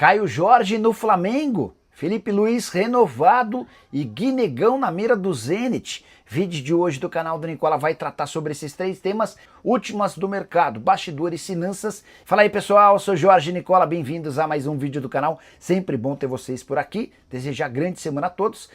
Caio Jorge no Flamengo, Felipe Luiz renovado e Guinegão na mira do Zenit. Vídeo de hoje do canal do Nicola vai tratar sobre esses três temas, últimas do mercado, bastidores, finanças. Fala aí pessoal, eu sou Jorge Nicola, bem-vindos a mais um vídeo do canal. Sempre bom ter vocês por aqui, desejar grande semana a todos.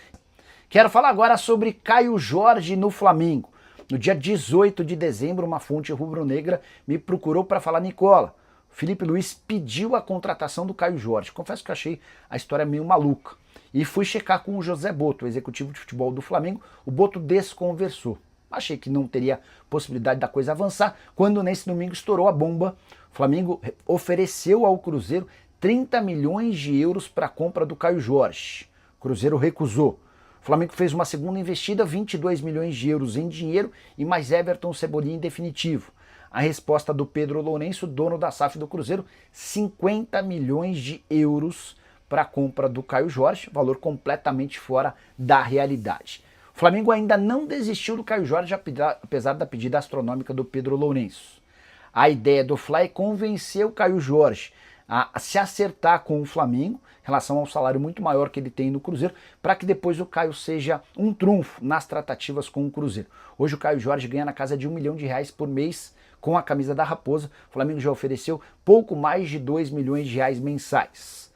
Quero falar agora sobre Caio Jorge no Flamengo. No dia 18 de dezembro, uma fonte rubro-negra me procurou para falar: Nicola, Felipe Luiz pediu a contratação do Caio Jorge. Confesso que achei a história meio maluca. E fui checar com o José Boto, o executivo de futebol do Flamengo. O Boto desconversou. Achei que não teria possibilidade da coisa avançar, quando nesse domingo estourou a bomba. O Flamengo ofereceu ao Cruzeiro 30 milhões de euros para a compra do Caio Jorge. O Cruzeiro recusou. O Flamengo fez uma segunda investida, 22 milhões de euros em dinheiro e mais Everton Cebolinha em definitivo. A resposta do Pedro Lourenço, dono da SAF do Cruzeiro, 50 milhões de euros para a compra do Caio Jorge, valor completamente fora da realidade. O Flamengo ainda não desistiu do Caio Jorge, apesar da pedida astronômica do Pedro Lourenço. A ideia do Fla é convencer o Caio Jorge a se acertar com o Flamengo em relação ao salário muito maior que ele tem no Cruzeiro, para que depois o Caio seja um trunfo nas tratativas com o Cruzeiro. Hoje o Caio Jorge ganha na casa de R$1 milhão por mês com a camisa da Raposa. O Flamengo já ofereceu pouco mais de R$2 milhões mensais.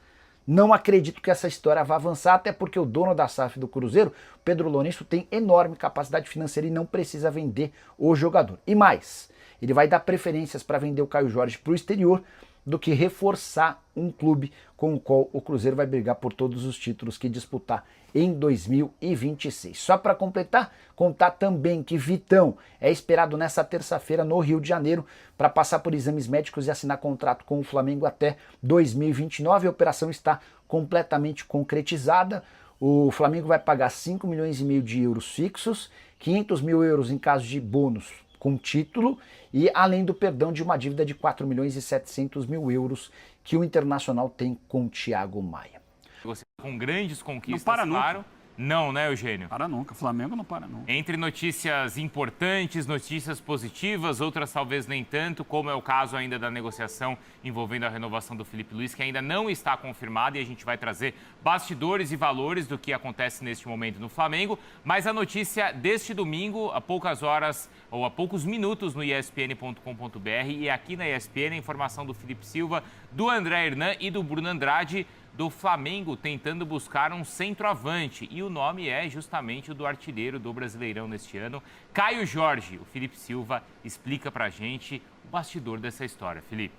Não acredito que essa história vá avançar, até porque o dono da SAF do Cruzeiro, Pedro Lourenço, tem enorme capacidade financeira e não precisa vender o jogador. E mais, ele vai dar preferências para vender o Caio Jorge para o exterior do que reforçar um clube com o qual o Cruzeiro vai brigar por todos os títulos que disputar em 2026. Só para completar, contar também que Vitão é esperado nessa terça-feira no Rio de Janeiro para passar por exames médicos e assinar contrato com o Flamengo até 2029. A operação está completamente concretizada. O Flamengo vai pagar 5,5 milhões de euros fixos, 500 mil euros em caso de bônus com título, e além do perdão de uma dívida de 4,7 milhões que o Internacional tem com Thiago Maia. Você com grandes conquistas, não para claro. Nunca. Não, né, Eugênio? Para nunca. Flamengo não para nunca. Entre notícias importantes, notícias positivas, outras talvez nem tanto, como é o caso ainda da negociação envolvendo a renovação do Felipe Luiz, que ainda não está confirmada, e a gente vai trazer bastidores e valores do que acontece neste momento no Flamengo. Mas a notícia deste domingo, há poucas horas ou há poucos minutos no espn.com.br, e aqui na ESPN a informação do Felipe Silva, do André Hernan e do Bruno Andrade, do Flamengo tentando buscar um centroavante, e o nome é justamente o do artilheiro do Brasileirão neste ano, Caio Jorge. O Felipe Silva explica pra gente o bastidor dessa história. Felipe.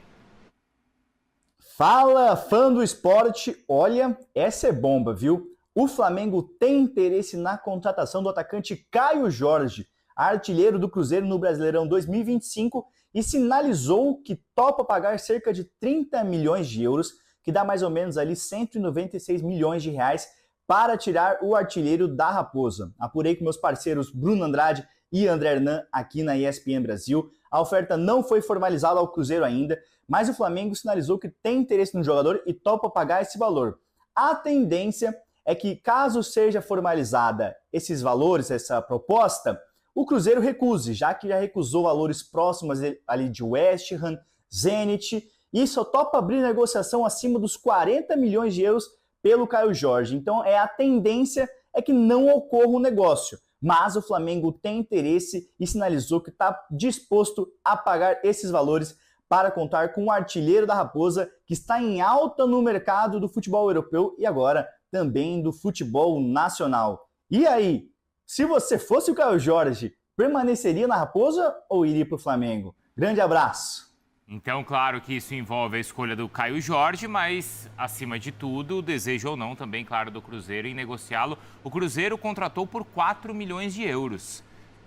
Fala, fã do esporte, olha, essa é bomba, viu? O Flamengo tem interesse na contratação do atacante Caio Jorge, artilheiro do Cruzeiro no Brasileirão 2025, e sinalizou que topa pagar cerca de 30 milhões de euros, que dá mais ou menos ali 196 milhões de reais, para tirar o artilheiro da Raposa. Apurei com meus parceiros Bruno Andrade e André Hernan aqui na ESPN Brasil. A oferta não foi formalizada ao Cruzeiro ainda, mas o Flamengo sinalizou que tem interesse no jogador e topa pagar esse valor. A tendência é que, caso seja formalizada esses valores, essa proposta, o Cruzeiro recuse, já que já recusou valores próximos ali de West Ham, Zenit, e só topa abrir negociação acima dos 40 milhões de euros pelo Caio Jorge. Então a tendência é que não ocorra o negócio, mas o Flamengo tem interesse e sinalizou que está disposto a pagar esses valores para contar com o artilheiro da Raposa, que está em alta no mercado do futebol europeu e agora também do futebol nacional. E aí, se você fosse o Caio Jorge, permaneceria na Raposa ou iria para o Flamengo? Grande abraço! Então, claro que isso envolve a escolha do Caio Jorge, mas, acima de tudo, o desejo ou não também, claro, do Cruzeiro em negociá-lo. O Cruzeiro contratou por 4 milhões de euros.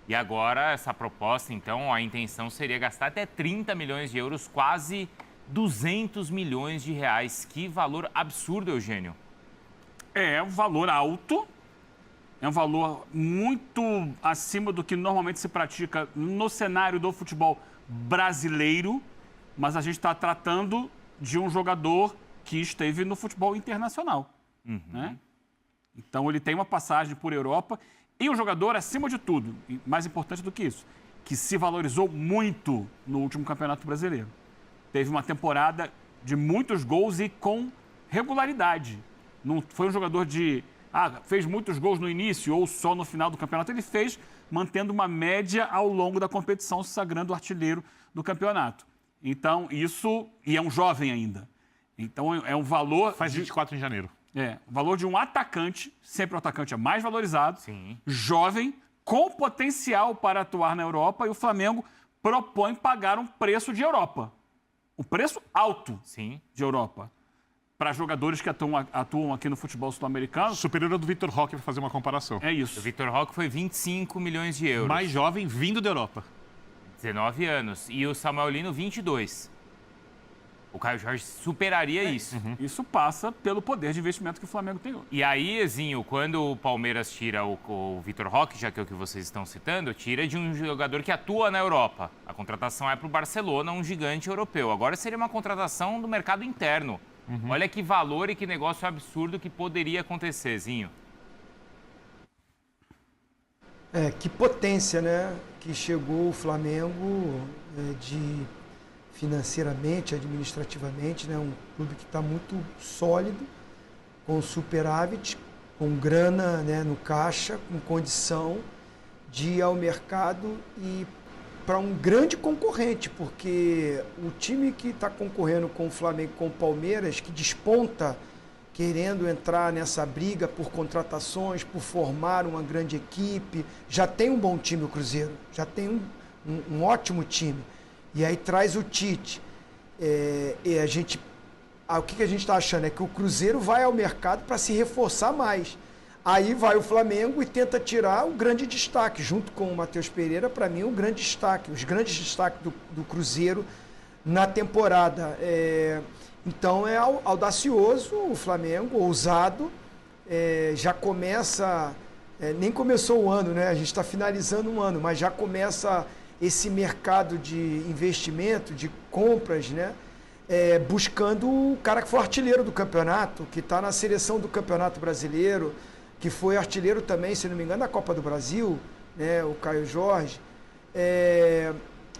E agora, essa proposta, então, a intenção seria gastar até 30 milhões de euros, quase 200 milhões de reais. Que valor absurdo, Eugênio. É um valor alto, é um valor muito acima do que normalmente se pratica no cenário do futebol brasileiro, mas a gente está tratando de um jogador que esteve no futebol internacional. Né? Então, ele tem uma passagem por Europa e um jogador, acima de tudo, e mais importante do que isso, que se valorizou muito no último Campeonato Brasileiro. Teve uma temporada de muitos gols e com regularidade. Não foi um jogador fez muitos gols no início ou só no final do campeonato. Ele fez mantendo uma média ao longo da competição, se sagrando artilheiro do campeonato. Então, e é um jovem ainda. Então, é um valor... Faz 24 em janeiro. O valor de um atacante, sempre o atacante é mais valorizado, Sim. jovem, com potencial para atuar na Europa, e o Flamengo propõe pagar um preço de Europa. Um preço alto Sim. de Europa. Para jogadores que atuam aqui no futebol sul-americano. Superior ao do Vitor Roque, para fazer uma comparação. É isso. O Vitor Roque foi 25 milhões de euros. Mais jovem, vindo da Europa. 19 anos. E o Samuel Lino, 22. O Caio Jorge superaria isso. Isso passa pelo poder de investimento que o Flamengo tem hoje. E aí, Ezinho, quando o Palmeiras tira o Vitor Roque, já que é o que vocês estão citando, tira de um jogador que atua na Europa. A contratação é para o Barcelona, um gigante europeu. Agora seria uma contratação do mercado interno. Olha que valor e que negócio absurdo que poderia acontecer, Ezinho. Que potência, né? Que chegou o Flamengo financeiramente, administrativamente, né? Um clube que está muito sólido, com superávit, com grana, né, no caixa, com condição de ir ao mercado e para um grande concorrente, porque o time que está concorrendo com o Flamengo, com o Palmeiras, que desponta querendo entrar nessa briga por contratações, por formar uma grande equipe, já tem um bom time o Cruzeiro, já tem um ótimo time. E aí traz o Tite. E o que a gente está achando é que o Cruzeiro vai ao mercado para se reforçar mais. Aí vai o Flamengo e tenta tirar o grande destaque, junto com o Matheus Pereira, para mim, o grande destaque, os grandes destaques do Cruzeiro na temporada. Então é audacioso o Flamengo, ousado, já começa, nem começou o ano, né? A gente está finalizando um ano, mas já começa esse mercado de investimento, de compras, né? Buscando o cara que foi artilheiro do campeonato, que está na seleção do Campeonato Brasileiro, que foi artilheiro também, se não me engano, da Copa do Brasil, né? O Caio Jorge.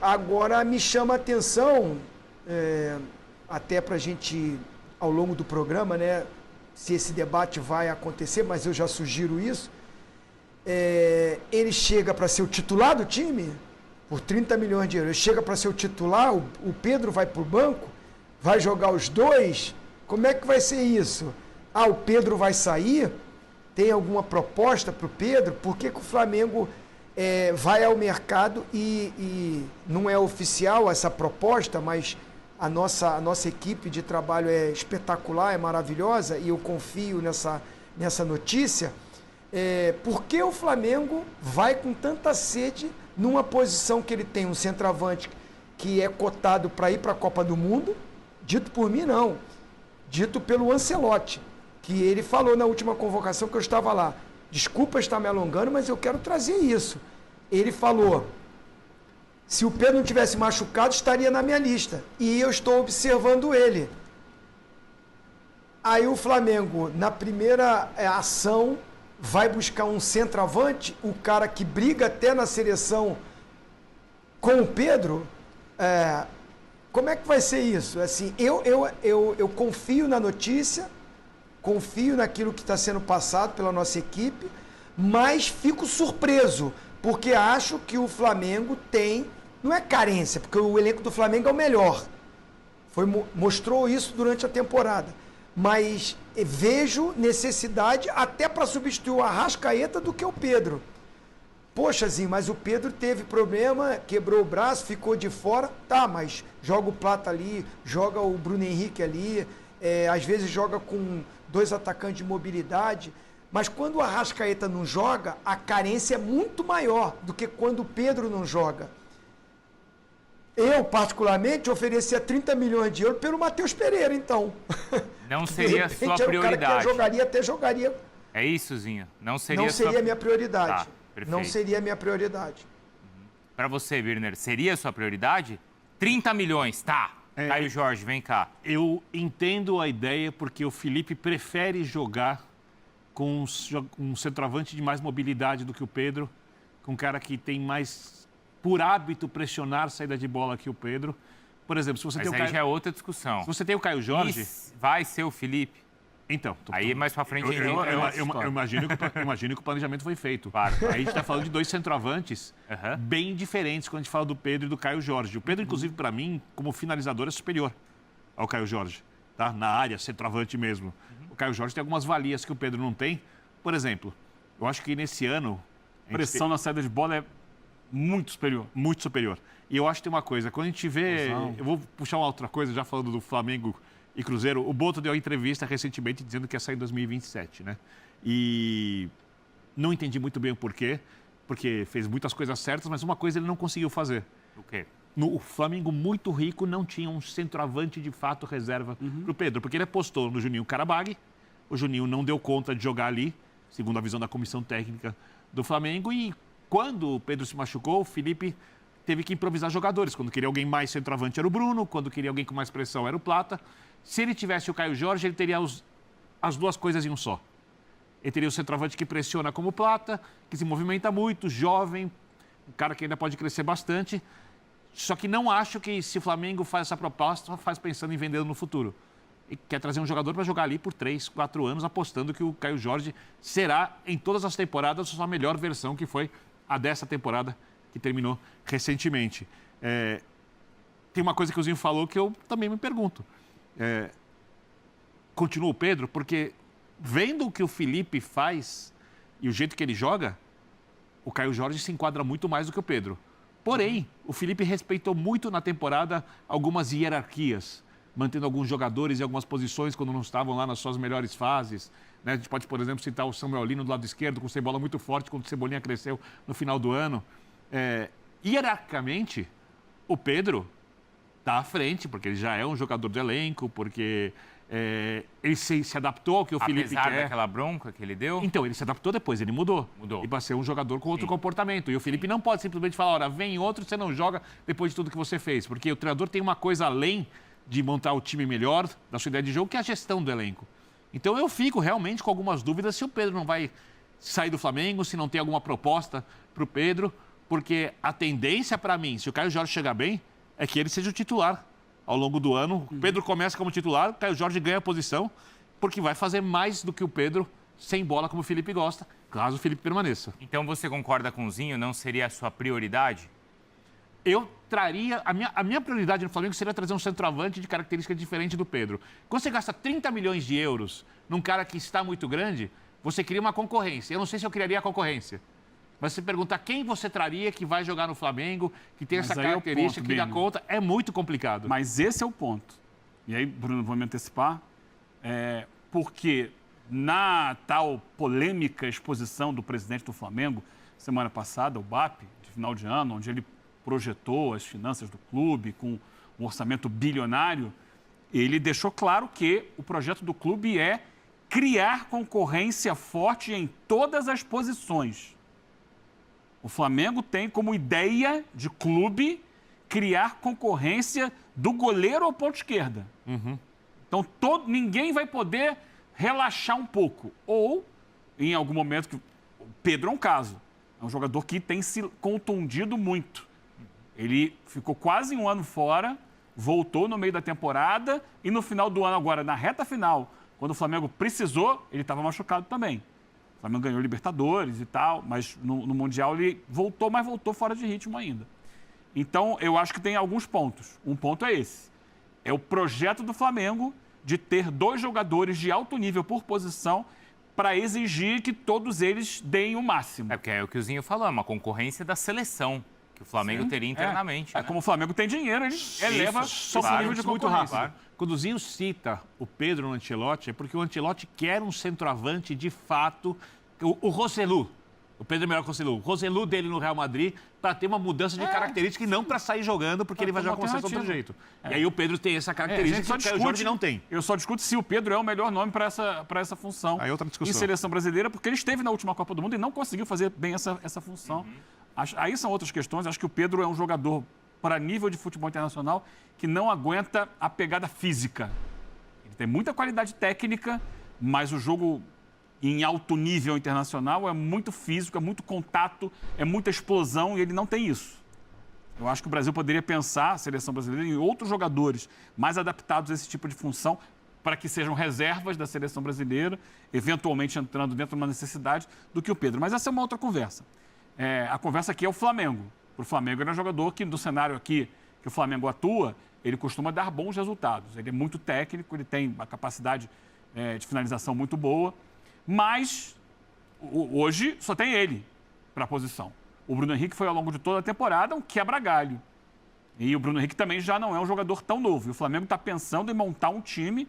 Agora me chama a atenção, até para a gente, ao longo do programa, né? Se esse debate vai acontecer, mas eu já sugiro isso. Ele chega para ser o titular do time por 30 milhões de euros. Ele chega para ser o titular, o Pedro vai para o banco, vai jogar os dois. Como é que vai ser isso? O Pedro vai sair? Tem alguma proposta para o Pedro? Por que o Flamengo vai ao mercado e não é oficial essa proposta, mas a nossa equipe de trabalho é espetacular, é maravilhosa e eu confio nessa notícia. Por que o Flamengo vai com tanta sede numa posição que ele tem um centroavante que é cotado para ir para a Copa do Mundo? Dito por mim, não. Dito pelo Ancelotti, que ele falou na última convocação que eu estava lá. Desculpa estar me alongando, mas eu quero trazer isso. Ele falou, se o Pedro não tivesse machucado, estaria na minha lista. E eu estou observando ele. Aí o Flamengo, na primeira ação, vai buscar um centroavante, o cara que briga até na seleção com o Pedro. Como é que vai ser isso? Assim, eu confio na notícia, confio naquilo que está sendo passado pela nossa equipe, mas fico surpreso, porque acho que o Flamengo tem, não é carência, porque o elenco do Flamengo é o melhor. Mostrou isso durante a temporada. Mas vejo necessidade até para substituir o Arrascaeta do que o Pedro. Poxa, Zinho, mas o Pedro teve problema, quebrou o braço, ficou de fora. Tá, mas joga o Plata ali, joga o Bruno Henrique ali, às vezes joga com 2 atacantes de mobilidade. Mas quando o Arrascaeta não joga, a carência é muito maior do que quando o Pedro não joga. Eu, particularmente, oferecia 30 milhões de euros pelo Matheus Pereira, então. Não seria a sua prioridade. O cara que até jogaria. É isso, Zinho? Não seria a minha prioridade. Tá, perfeito. Não seria a minha prioridade. Para você, Birner, seria a sua prioridade? 30 milhões, tá. Caio Jorge, vem cá. Eu entendo a ideia porque o Felipe prefere jogar com um centroavante de mais mobilidade do que o Pedro, com um cara que tem mais, por hábito, pressionar saída de bola que o Pedro. Por exemplo, se você Mas tem o aí Caio... já é outra discussão. Se você tem o Caio Jorge... Vai ser o Felipe? Então, Aí mais pra frente a gente entra nessa história. eu imagino que o planejamento foi feito. Claro. Aí a gente está falando de dois centroavantes bem diferentes quando a gente fala do Pedro e do Caio Jorge. O Pedro, inclusive, para mim, como finalizador, é superior ao Caio Jorge, tá? Na área, centroavante mesmo. O Caio Jorge tem algumas valias que o Pedro não tem. Por exemplo, eu acho que nesse ano... Pressão na saída de bola é muito superior. Muito superior. E eu acho que tem uma coisa, quando a gente vê... Eu vou puxar uma outra coisa, já falando do Flamengo e Cruzeiro. O Boto deu uma entrevista recentemente dizendo que ia sair em 2027, né? E não entendi muito bem o porquê, porque fez muitas coisas certas, mas uma coisa ele não conseguiu fazer. O quê? O Flamengo, muito rico, não tinha um centroavante de fato reserva para o Pedro, porque ele apostou no Juninho Karabag, o Juninho não deu conta de jogar ali, segundo a visão da comissão técnica do Flamengo, e quando o Pedro se machucou, o Felipe teve que improvisar jogadores. Quando queria alguém mais centroavante era o Bruno, quando queria alguém com mais pressão era o Plata. Se ele tivesse o Caio Jorge, ele teria as duas coisas em um só. Ele teria o centroavante que pressiona como o Plata, que se movimenta muito, jovem, um cara que ainda pode crescer bastante. Só que não acho que se o Flamengo faz essa proposta, faz pensando em vendê-lo no futuro. E quer trazer um jogador para jogar ali por 3, 4 anos, apostando que o Caio Jorge será, em todas as temporadas, a sua melhor versão, que foi a dessa temporada, que terminou recentemente. Tem uma coisa que o Zinho falou que eu também me pergunto. Continua o Pedro, porque vendo o que o Felipe faz e o jeito que ele joga, o Caio Jorge se enquadra muito mais do que o Pedro. Porém, o Felipe respeitou muito na temporada algumas hierarquias, mantendo alguns jogadores em algumas posições quando não estavam lá nas suas melhores fases. Né? A gente pode, por exemplo, citar o Samuel Lino do lado esquerdo, com o Cebola muito forte, quando o Cebolinha cresceu no final do ano. Hierarquicamente, o Pedro está à frente, porque ele já é um jogador de elenco, porque ele se adaptou ao que o Felipe quer. Apesar daquela bronca que ele deu? Então, ele se adaptou depois, ele mudou. E para ser um jogador com outro comportamento. E o Felipe não pode simplesmente falar, olha, vem outro, você não joga depois de tudo que você fez. Porque o treinador tem uma coisa além de montar o time melhor, da sua ideia de jogo, que é a gestão do elenco. Então, eu fico realmente com algumas dúvidas se o Pedro não vai sair do Flamengo, se não tem alguma proposta para o Pedro, porque a tendência para mim, se o Caio Jorge chegar bem, é que ele seja o titular ao longo do ano. O Pedro começa como titular, o Caio Jorge ganha a posição, porque vai fazer mais do que o Pedro sem bola, como o Felipe gosta, caso o Felipe permaneça. Então você concorda com o Zinho? Não seria a sua prioridade? Eu traria... A minha prioridade no Flamengo seria trazer um centroavante de característica diferente do Pedro. Quando você gasta 30 milhões de euros num cara que está muito grande, você cria uma concorrência. Eu não sei se eu criaria a concorrência. Mas se perguntar quem você traria que vai jogar no Flamengo, que tem essa característica, que dá conta, é muito complicado. Mas esse é o ponto. E aí, Bruno, vou me antecipar. Porque na tal polêmica exposição do presidente do Flamengo, semana passada, o BAP, de final de ano, onde ele projetou as finanças do clube com um orçamento bilionário, ele deixou claro que o projeto do clube é criar concorrência forte em todas as posições. O Flamengo tem como ideia de clube criar concorrência do goleiro ao ponto esquerda. Então, ninguém vai poder relaxar um pouco. Ou, em algum momento, o Pedro é um caso. É um jogador que tem se contundido muito. Ele ficou quase um ano fora, voltou no meio da temporada e no final do ano agora, na reta final, quando o Flamengo precisou, ele estava machucado também. O Flamengo ganhou Libertadores e tal, mas no Mundial ele voltou, mas voltou fora de ritmo ainda. Então, eu acho que tem alguns pontos. Um ponto é esse. É o projeto do Flamengo de ter 2 jogadores de alto nível por posição para exigir que todos eles deem o máximo. Porque é o que o Zinho falou, é uma concorrência da seleção que o Flamengo teria internamente. Né? Como o Flamengo tem dinheiro, ele eleva só esse nível de muito concorrência. rápido. Quando o Zinho cita o Pedro no Ancelotti, é porque o Ancelotti quer um centroavante de fato. O Rossellu, o Pedro é melhor que o Rossellu. O Rossellu dele no Real Madrid para ter uma mudança de característica e não para sair jogando, porque ele vai jogar com você de outro jeito. E aí o Pedro tem essa característica que o Jorge não tem. Eu só discuto se o Pedro é o melhor nome para essa função aí outra discussão. Em seleção brasileira, porque ele esteve na última Copa do Mundo e não conseguiu fazer bem essa função. Aí são outras questões. Acho que o Pedro é um jogador para nível de futebol internacional que não aguenta a pegada física. Ele tem muita qualidade técnica, mas o jogo em alto nível internacional é muito físico, é muito contato, é muita explosão e ele não tem isso. Eu acho que o Brasil poderia pensar, a seleção brasileira, em outros jogadores mais adaptados a esse tipo de função, para que sejam reservas da seleção brasileira, eventualmente entrando dentro de uma necessidade, do que o Pedro. Mas essa é uma outra conversa. A conversa aqui é o Flamengo. O Flamengo ele é um jogador que, no cenário aqui que o Flamengo atua, ele costuma dar bons resultados. Ele é muito técnico, ele tem uma capacidade de finalização muito boa, mas hoje só tem ele para a posição. O Bruno Henrique foi, ao longo de toda a temporada, um quebra-galho. E o Bruno Henrique também já não é um jogador tão novo. E o Flamengo está pensando em montar um time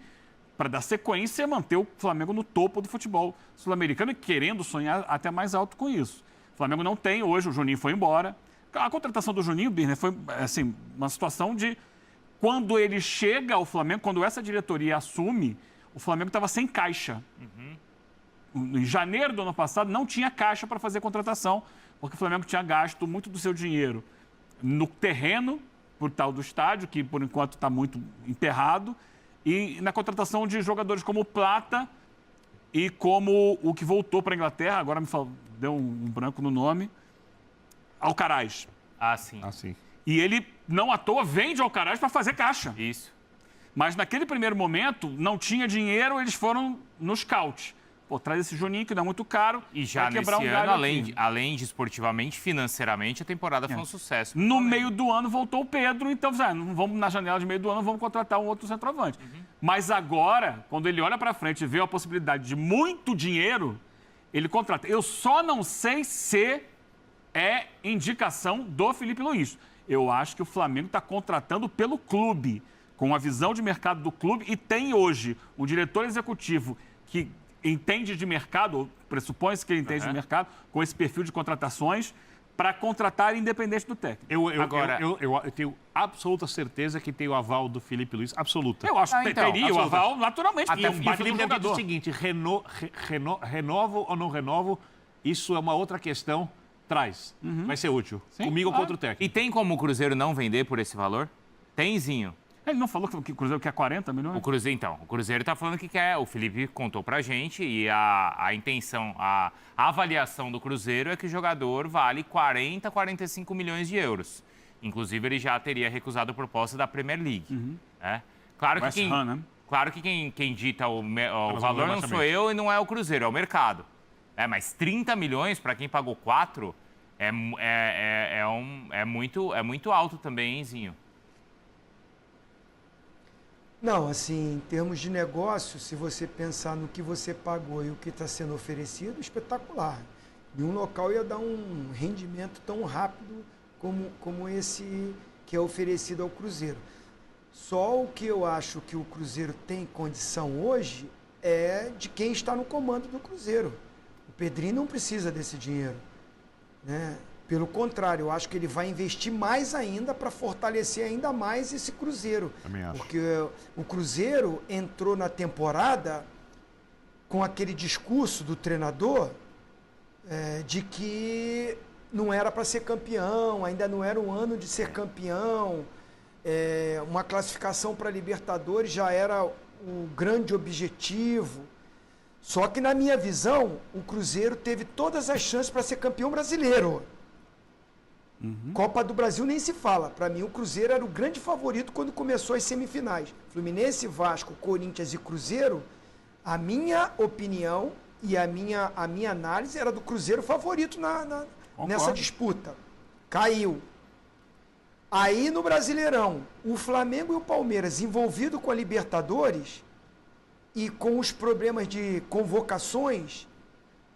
para dar sequência e manter o Flamengo no topo do futebol sul-americano e querendo sonhar até mais alto com isso. O Flamengo não tem hoje, o Juninho foi embora. A contratação do Juninho, Birner, foi assim, uma situação de... Quando ele chega ao Flamengo, quando essa diretoria assume, o Flamengo estava sem caixa. Em janeiro do ano passado, não tinha caixa para fazer contratação, porque o Flamengo tinha gasto muito do seu dinheiro no terreno, por tal do estádio, que por enquanto está muito enterrado, e na contratação de jogadores como o Plata e como o que voltou para a Inglaterra, agora deu um branco no nome, Alcaraz. Sim. E ele, não à toa, vende Alcaraz para fazer caixa. Isso. Mas naquele primeiro momento, não tinha dinheiro, eles foram no scout. Pô, traz esse Juninho, que dá muito caro. E já nesse ano, além de esportivamente, financeiramente, a temporada foi um sucesso. No meio do ano voltou o Pedro, então vamos na janela de meio do ano, vamos contratar um outro centroavante. Mas agora, quando ele olha para frente e vê a possibilidade de muito dinheiro, ele contrata. Eu só não sei se é indicação do Felipe Luiz. Eu acho que o Flamengo está contratando pelo clube, com a visão de mercado do clube, e tem hoje um diretor executivo que entende de mercado, ou pressupõe-se que ele entende de mercado, com esse perfil de contratações, para contratar independente do técnico. Eu tenho absoluta certeza que tem o aval do Felipe Luiz, absoluta. Eu acho que teria o aval naturalmente. Até porque o Felipe deve dizer o seguinte, renovo ou não renovo, isso é uma outra questão, traz. Vai ser útil. Sim. Comigo ou com outro técnico. E tem como o Cruzeiro não vender por esse valor? Tenzinho. Ele não falou que o Cruzeiro quer 40 milhões? O Cruzeiro está falando que quer, o Felipe contou pra gente, e a intenção, a avaliação do Cruzeiro é que o jogador vale 40, 45 milhões de euros. Inclusive, ele já teria recusado a proposta da Premier League. Claro que quem dita o valor não sou eu e não é o Cruzeiro, é o mercado. Mas 30 milhões para quem pagou 4 é muito alto também, hein, Zinho? Não, assim, em termos de negócio, se você pensar no que você pagou e o que está sendo oferecido, espetacular. Em um local ia dar um rendimento tão rápido como esse que é oferecido ao Cruzeiro. Só o que eu acho que o Cruzeiro tem condição hoje é de quem está no comando do Cruzeiro. O Pedrinho não precisa desse dinheiro, né? Pelo contrário, eu acho que ele vai investir mais ainda para fortalecer ainda mais esse Cruzeiro. Também acho. Porque o Cruzeiro entrou na temporada com aquele discurso do treinador de que não era para ser campeão, ainda não era um ano de ser campeão. Uma classificação para Libertadores já era o grande objetivo. Só que, na minha visão, o Cruzeiro teve todas as chances para ser campeão brasileiro. Copa do Brasil nem se fala. Para mim, o Cruzeiro era o grande favorito quando começou as semifinais. Fluminense, Vasco, Corinthians e Cruzeiro, a minha opinião e a minha análise era do Cruzeiro favorito nessa disputa. Caiu. Aí, no Brasileirão, o Flamengo e o Palmeiras envolvidos com a Libertadores e com os problemas de convocações,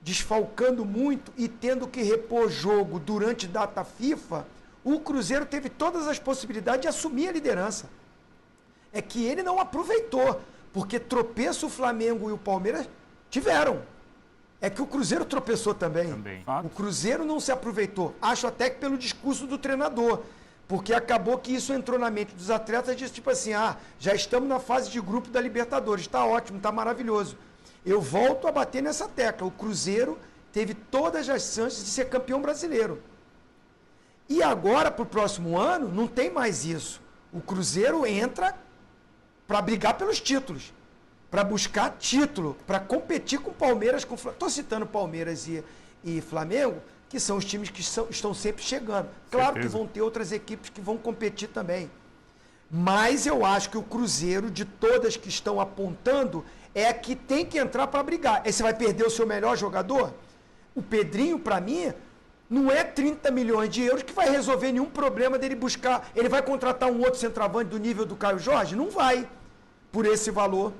desfalcando muito e tendo que repor jogo durante data FIFA, o Cruzeiro teve todas as possibilidades de assumir a liderança. É que ele não aproveitou, porque tropeço o Flamengo e o Palmeiras tiveram. É que o Cruzeiro tropeçou também. O Cruzeiro não se aproveitou. Acho até que pelo discurso do treinador, porque acabou que isso entrou na mente dos atletas, disse tipo assim, já estamos na fase de grupo da Libertadores, está ótimo, está maravilhoso. Eu volto a bater nessa tecla. O Cruzeiro teve todas as chances de ser campeão brasileiro. E agora, para o próximo ano, não tem mais isso. O Cruzeiro entra para brigar pelos títulos, para buscar título, para competir com o Palmeiras. Estou citando Palmeiras e Flamengo, que são os times que estão sempre chegando. Claro que vão ter outras equipes que vão competir também. Mas eu acho que o Cruzeiro, de todas que estão apontando, é a que tem que entrar para brigar. Aí você vai perder o seu melhor jogador? O Pedrinho, para mim, não é 30 milhões de euros que vai resolver nenhum problema dele buscar. Ele vai contratar um outro centroavante do nível do Caio Jorge? Não vai, por esse valor.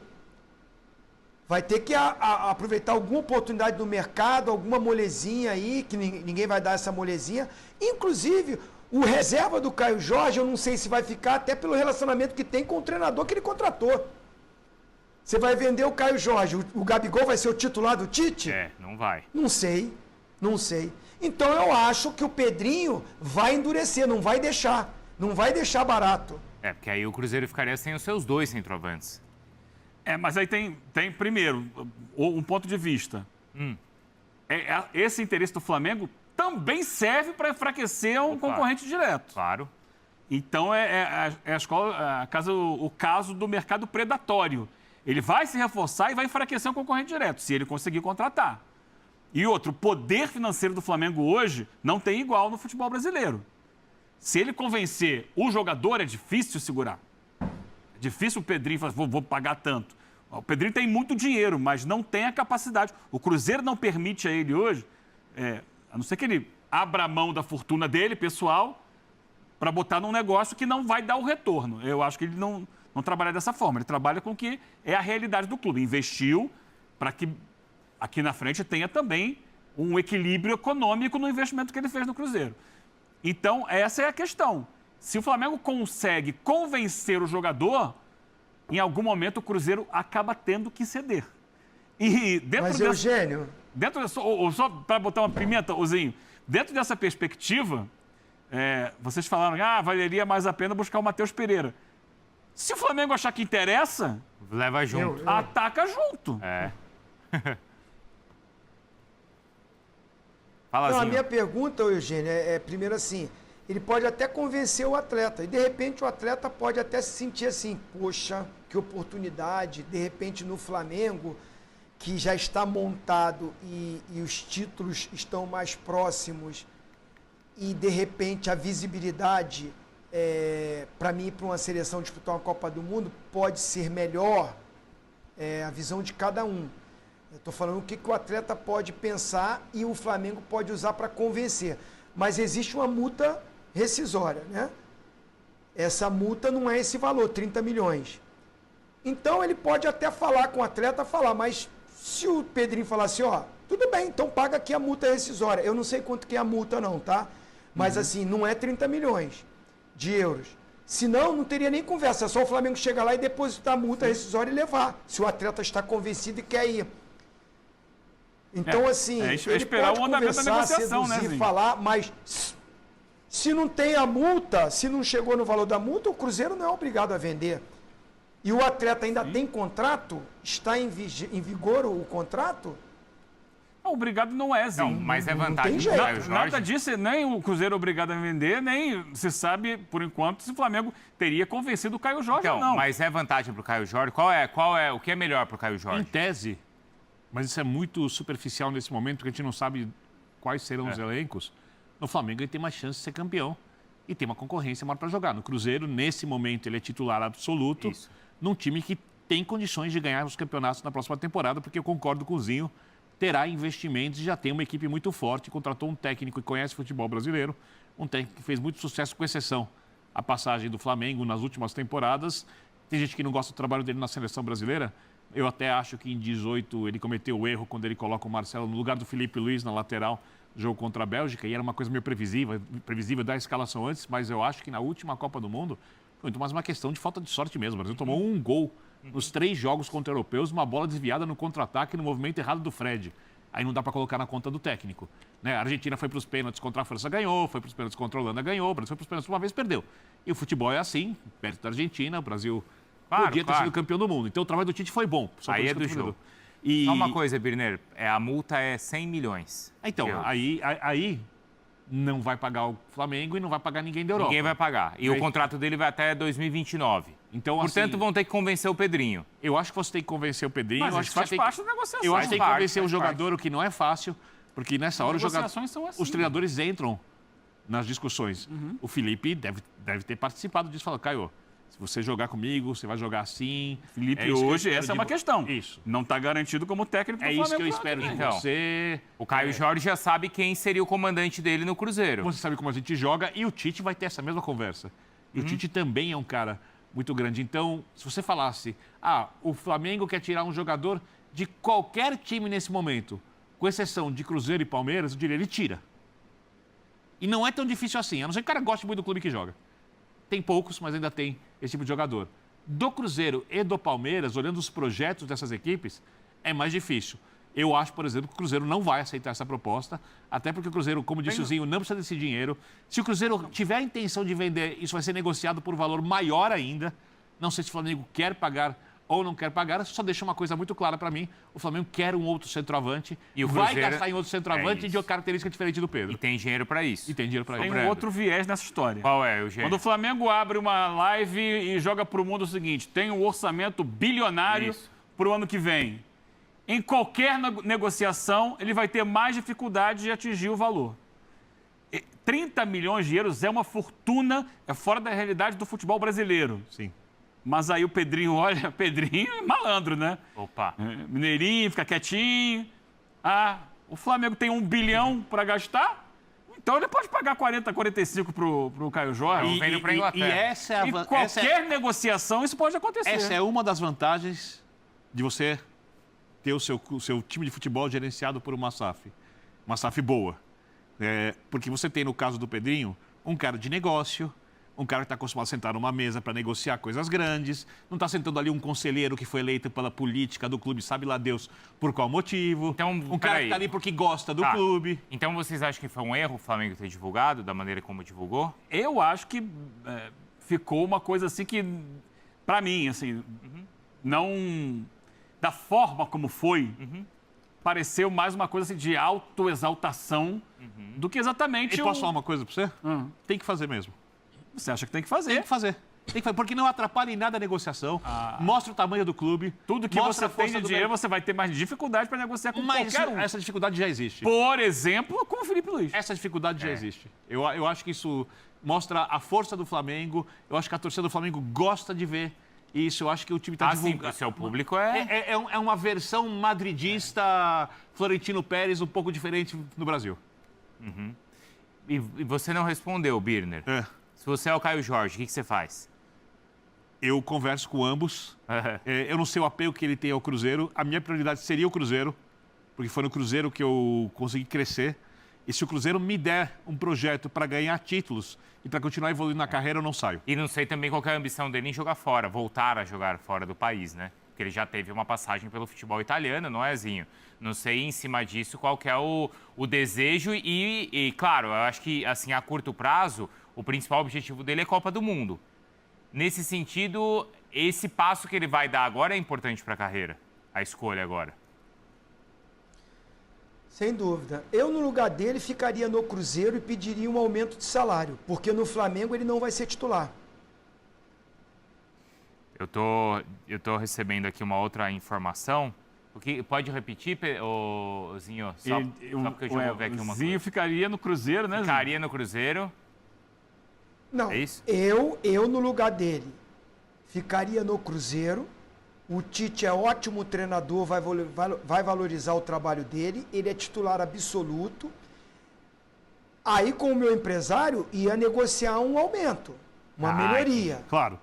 Vai ter que aproveitar alguma oportunidade do mercado, alguma molezinha aí, que ninguém vai dar essa molezinha. Inclusive, o reserva do Caio Jorge, eu não sei se vai ficar, até pelo relacionamento que tem com o treinador que ele contratou. Você vai vender o Caio Jorge, o Gabigol vai ser o titular do Tite? Não vai. Não sei, não sei. Então eu acho que o Pedrinho vai endurecer, não vai deixar barato. Porque aí o Cruzeiro ficaria sem os seus 2 centroavantes. Mas aí tem primeiro, um ponto de vista. Esse interesse do Flamengo também serve para enfraquecer um concorrente direto. Claro. Então, o caso do mercado predatório. Ele vai se reforçar e vai enfraquecer um concorrente direto, se ele conseguir contratar. E outro, o poder financeiro do Flamengo hoje não tem igual no futebol brasileiro. Se ele convencer o jogador, é difícil segurar. É difícil o Pedrinho falar, vou pagar tanto. O Pedrinho tem muito dinheiro, mas não tem a capacidade. O Cruzeiro não permite a ele hoje, a não ser que ele abra a mão da fortuna dele, pessoal, para botar num negócio que não vai dar o retorno. Eu acho que ele não trabalha dessa forma. Ele trabalha com o que é a realidade do clube. Investiu para que aqui na frente tenha também um equilíbrio econômico no investimento que ele fez no Cruzeiro. Então, essa é a questão. Se o Flamengo consegue convencer o jogador, em algum momento o Cruzeiro acaba tendo que ceder. E dentro Mas, Eugênio... Só para botar uma pimenta, Ozinho, dentro dessa perspectiva, vocês falaram que valeria mais a pena buscar o Matheus Pereira. Se o Flamengo achar que interessa, leva junto. Ataca junto. Fala assim. A minha pergunta, Eugênio, primeiro assim, ele pode até convencer o atleta, e de repente o atleta pode até se sentir assim, poxa, que oportunidade, de repente no Flamengo, que já está montado e os títulos estão mais próximos, e de repente a visibilidade, para mim, para uma seleção disputar uma Copa do Mundo, pode ser melhor, a visão de cada um. Eu estou falando o que o atleta pode pensar e o Flamengo pode usar para convencer. Mas existe uma multa rescisória, né? Essa multa não é esse valor, 30 milhões. Então ele pode até falar com o atleta, mas se o Pedrinho falar assim, tudo bem, então paga aqui a multa rescisória. Eu não sei quanto que é a multa não, tá? Mas assim, não é 30 milhões de euros. Senão, não teria nem conversa. É só o Flamengo chegar lá e depositar a multa rescisória e levar. Se o atleta está convencido e quer ir. Então, assim, ele esperar pode o andamento da conversar, negociação, seduzir, né, falar, mas se não tem a multa, se não chegou no valor da multa, o Cruzeiro não é obrigado a vender. E o atleta ainda tem contrato? Está em vigor o contrato? Não, obrigado não é, Zinho. Não, mas é vantagem tem do jeito. Caio Jorge. Nada disso, nem o Cruzeiro é obrigado a vender, nem se sabe, por enquanto, se o Flamengo teria convencido o Caio Jorge ou não. Mas é vantagem para o Caio Jorge? O que é melhor para o Caio Jorge? Em tese, mas isso é muito superficial nesse momento, porque a gente não sabe quais serão os elencos. No Flamengo ele tem mais chance de ser campeão e tem uma concorrência maior para jogar. No Cruzeiro, nesse momento, ele é titular absoluto, num time que tem condições de ganhar os campeonatos na próxima temporada, porque eu concordo com o Zinho, terá investimentos e já tem uma equipe muito forte, contratou um técnico que conhece futebol brasileiro, um técnico que fez muito sucesso, com exceção a passagem do Flamengo nas últimas temporadas. Tem gente que não gosta do trabalho dele na seleção brasileira. Eu até acho que em 18 ele cometeu o erro quando ele coloca o Marcelo no lugar do Felipe Luiz na lateral, jogo contra a Bélgica, e era uma coisa meio previsível da escalação antes, mas eu acho que na última Copa do Mundo foi muito mais uma questão de falta de sorte mesmo. O Brasil tomou um gol nos 3 jogos contra europeus, uma bola desviada no contra-ataque no movimento errado do Fred. Aí não dá para colocar na conta do técnico. Né? A Argentina foi para os pênaltis contra a França, ganhou, foi para os pênaltis contra a Holanda, ganhou, o Brasil foi para os pênaltis uma vez, perdeu. E o futebol é assim, perto da Argentina, o Brasil podia ter sido campeão do mundo. Então o trabalho do Tite foi bom. Aí é do jogo. E... Só uma coisa, Birner, a multa é 100 milhões. Então, aí não vai pagar o Flamengo e não vai pagar ninguém da Europa. Ninguém vai pagar. E o contrato dele vai até 2029. Então, portanto, assim, vão ter que convencer o Pedrinho. Eu acho que você tem que convencer o Pedrinho. Mas eu acho isso que faz parte da negociação. Eu acho que tem que convencer o jogador, parte. o que não é fácil, porque nessa hora São assim. os treinadores entram nas discussões. O Felipe deve ter participado disso. Falou, Caio, Se você jogar comigo, você vai jogar assim. Felipe, isso que eu hoje espero essa é de uma questão. Isso. Não está garantido como técnico do É Flamengo. isso que eu espero de Então, você. O Caio Jorge já sabe quem seria o comandante dele no Cruzeiro. Você sabe como a gente joga e o Tite vai ter essa mesma conversa. E o Tite também é um cara muito grande. Então, se você falasse, o Flamengo quer tirar um jogador de qualquer time nesse momento, com exceção de Cruzeiro e Palmeiras, eu diria, ele tira. E não é tão difícil assim, a não ser que o cara goste muito do clube que joga. Tem poucos, mas ainda tem esse tipo de jogador. Do Cruzeiro e do Palmeiras, olhando os projetos dessas equipes, é mais difícil. Eu acho, por exemplo, que o Cruzeiro não vai aceitar essa proposta, até porque o Cruzeiro, como disse o Zinho, não precisa desse dinheiro. Se o Cruzeiro tiver a intenção de vender, isso vai ser negociado por um valor maior ainda. Não sei se o Flamengo quer pagar ou não quer pagar, só deixa uma coisa muito clara para mim. O Flamengo quer um outro centroavante, E o vai Cruzeiro gastar em outro centroavante de uma característica diferente do E Pedro. tem dinheiro para isso. E tem dinheiro para Tem isso. um outro viés nessa história. Qual é, Eugênio? Quando o Flamengo abre uma live e joga para o mundo o seguinte, tem um orçamento bilionário para o ano que vem. Em qualquer negociação, ele vai ter mais dificuldade de atingir o valor. 30 milhões de euros é uma fortuna, é fora da realidade do futebol brasileiro. Sim. Mas aí o Pedrinho, olha, Pedrinho é malandro, né? Opa. Mineirinho, fica quietinho. O Flamengo tem 1 bilhão para gastar, então ele pode pagar 40, 45 pro Caio Jorge. Então, vendo pra Inglaterra. E essa é Em qualquer negociação isso pode acontecer. Essa é uma das vantagens de você ter o seu time de futebol gerenciado por uma SAF. Uma SAF boa. Porque você tem, no caso do Pedrinho, um cara de negócio, um cara que está acostumado a sentar numa mesa para negociar coisas grandes, não está sentando ali um conselheiro que foi eleito pela política do clube, sabe lá Deus por qual motivo. Então, um cara que está ali porque gosta do clube. Então vocês acham que foi um erro o Flamengo ter divulgado, da maneira como divulgou? Eu acho que ficou uma coisa assim que, para mim, assim, não... Da forma como foi, pareceu mais uma coisa assim, de autoexaltação do que exatamente E posso falar uma coisa para você? Tem que fazer mesmo. Você acha que tem que fazer? Tem que fazer. Tem que fazer, porque não atrapalha em nada a negociação, mostra o tamanho do clube. Tudo que mostra você a tem força de do dinheiro, mercado. você vai ter mais dificuldade para negociar com Mas qualquer um. essa dificuldade já existe. Por exemplo, com o Felipe Luiz. Essa dificuldade já existe. Eu acho que isso mostra a força do Flamengo. Eu acho que a torcida do Flamengo gosta de ver isso. Eu acho que o time está Sim, divulgando. o seu público é... É uma versão madridista, Florentino Pérez, um pouco diferente no Brasil. E você não respondeu, Birner. Se você é o Caio Jorge, o que você faz? Eu converso com ambos. Eu não sei o apelo que ele tem ao Cruzeiro. A minha prioridade seria o Cruzeiro, porque foi no Cruzeiro que eu consegui crescer. E se o Cruzeiro me der um projeto para ganhar títulos e para continuar evoluindo na carreira, eu não saio. E não sei também qual que é a ambição dele em jogar fora, voltar a jogar fora do país, né? Porque ele já teve uma passagem pelo futebol italiano, não é, Zinho? Não sei, em cima disso, qual que é o desejo e, claro, eu acho que, assim, a curto prazo, o principal objetivo dele é Copa do Mundo. Nesse sentido, esse passo que ele vai dar agora é importante para a carreira, a escolha agora. Sem dúvida. Eu, no lugar dele, ficaria no Cruzeiro e pediria um aumento de salário, porque no Flamengo ele não vai ser titular. Eu tô recebendo aqui uma outra informação. Pode repetir, Zinho? Só porque eu já vou ver aqui uma Zinho coisa. ficaria no Cruzeiro, né, Zinho? Ficaria no Cruzeiro. Não, É isso? eu no lugar dele, ficaria no Cruzeiro. O Tite é ótimo treinador, vai valorizar o trabalho dele, ele é titular absoluto. Aí, com o meu empresário, ia negociar um aumento, uma melhoria. Claro.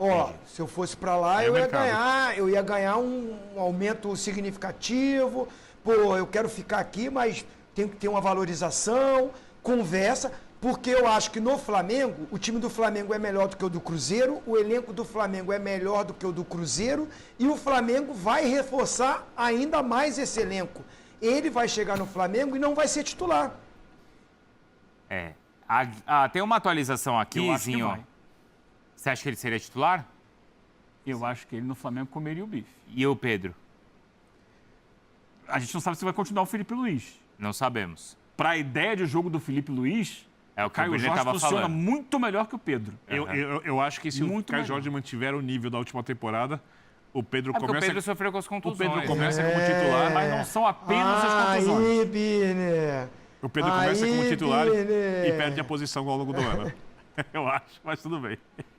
Se eu fosse para lá, eu ia ganhar um aumento significativo. Pô, eu quero ficar aqui, mas tem que ter uma valorização, conversa. Porque eu acho que no Flamengo, o time do Flamengo é melhor do que o do Cruzeiro, o elenco do Flamengo é melhor do que o do Cruzeiro e o Flamengo vai reforçar ainda mais esse elenco. Ele vai chegar no Flamengo e não vai ser titular. Tem uma atualização aqui, Eu acho que Zinho. vai. Você acha que ele seria titular? Eu acho que ele no Flamengo comeria o bife. E o Pedro? A gente não sabe se vai continuar o Felipe Luiz. Não sabemos. Para a ideia de jogo do Felipe Luiz, É o que o Caio Birner Jorge estava funciona falando. muito melhor que o Pedro. Eu acho que se Muito o Caio melhor. Jorge mantiver o nível da última temporada, o Pedro Porque começa... o Pedro sofreu com as O contusões. Pedro começa né? como titular, Mas não são apenas as contusões. Aí, Birner. o Pedro começa Aí, como titular Birner. e perde a posição ao longo do ano. Eu acho, mas tudo bem.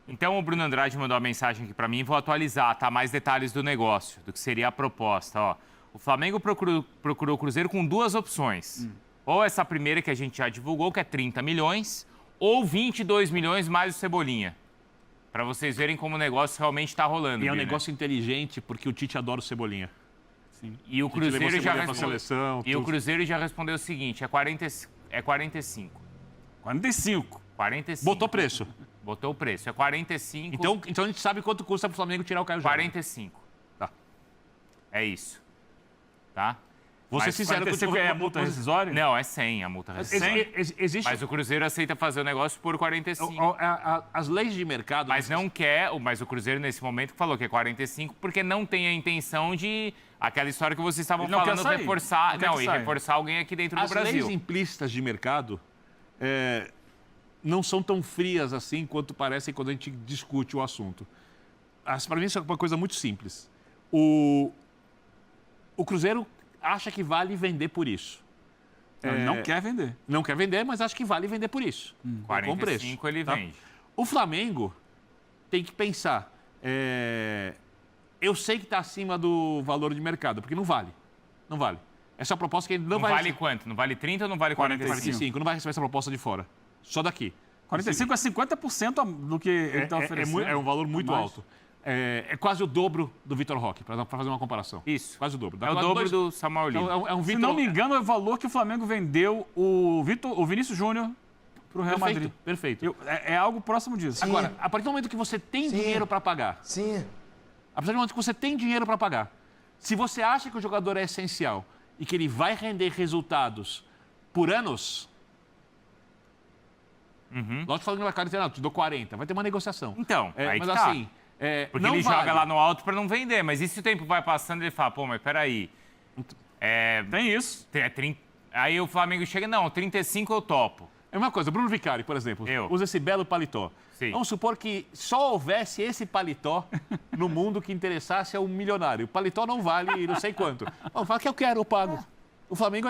Então o Bruno Andrade mandou uma mensagem aqui para mim, vou atualizar, tá? Mais detalhes do negócio, do que seria a proposta, ó. O Flamengo procurou o Cruzeiro com duas opções. Ou essa primeira que a gente já divulgou, que é 30 milhões, ou 22 milhões mais o Cebolinha. Para vocês verem como o negócio realmente está rolando. E é um né? negócio inteligente, porque o Tite adora o Cebolinha. Sim. E o Cruzeiro já seleção, o Cruzeiro já respondeu o seguinte, é 45. 45. 45. Botou preço. Botou o preço, é 45. Então a gente sabe quanto custa pro Flamengo tirar o Caio Jorge. 45. Tá. É isso. Tá? Você Mas sincero, 45 é a multa rescisória? Não, é 100 a multa rescisória. Existe. Mas o Cruzeiro aceita fazer o negócio por 45. As leis de mercado. Mas não quer, mas o Cruzeiro nesse momento falou que é 45 porque não tem a intenção de aquela história que vocês estavam Ele não quer falando, sair. reforçar, Não quer que saia. reforçar alguém aqui dentro do As Brasil. leis implícitas de mercado não são tão frias assim quanto parecem quando a gente discute o assunto. Para mim isso é uma coisa muito simples. O Cruzeiro acha que vale vender por isso. Ele não quer vender. Não quer vender, mas acha que vale vender por isso. Com 45 preço, ele tá? vende. O Flamengo tem que pensar. Eu sei que está acima do valor de mercado, porque não vale. Não vale. Essa é uma proposta que ele Não vai vale quanto? Não vale 30 ou não vale 45? 45. Não vai receber essa proposta de fora. Só daqui. 45 é 50% do que ele está oferecendo. É um valor muito Mais. alto. É quase o dobro do Vitor Roque, para fazer uma comparação. Isso. Quase o dobro. Dá É o quase dobro dois- do Samuel Lima. É um Se Vitor... não me engano, é o valor que o Flamengo vendeu o Vinícius Júnior para o Real Madrid. Perfeito. É algo próximo disso. Agora, a partir do momento que você tem Sim. dinheiro para pagar, Sim, a partir do momento que você tem dinheiro para pagar, se você acha que o jogador é essencial e que ele vai render resultados por anos, nós falando no mercado internacional, te dou 40, vai ter uma negociação. Então, aí mas que tá. assim, Porque não ele vale. joga lá no alto para não vender. Mas e se o tempo vai passando e ele fala, pô, mas peraí. Tem isso. Aí o Flamengo chega, não, 35 eu topo. É uma coisa, Bruno Vicari, por exemplo, usa esse belo paletó. Sim. Vamos supor que só houvesse esse paletó no mundo que interessasse a um milionário. O paletó não vale não sei quanto. Vamos falar que eu quero, eu pago. O Flamengo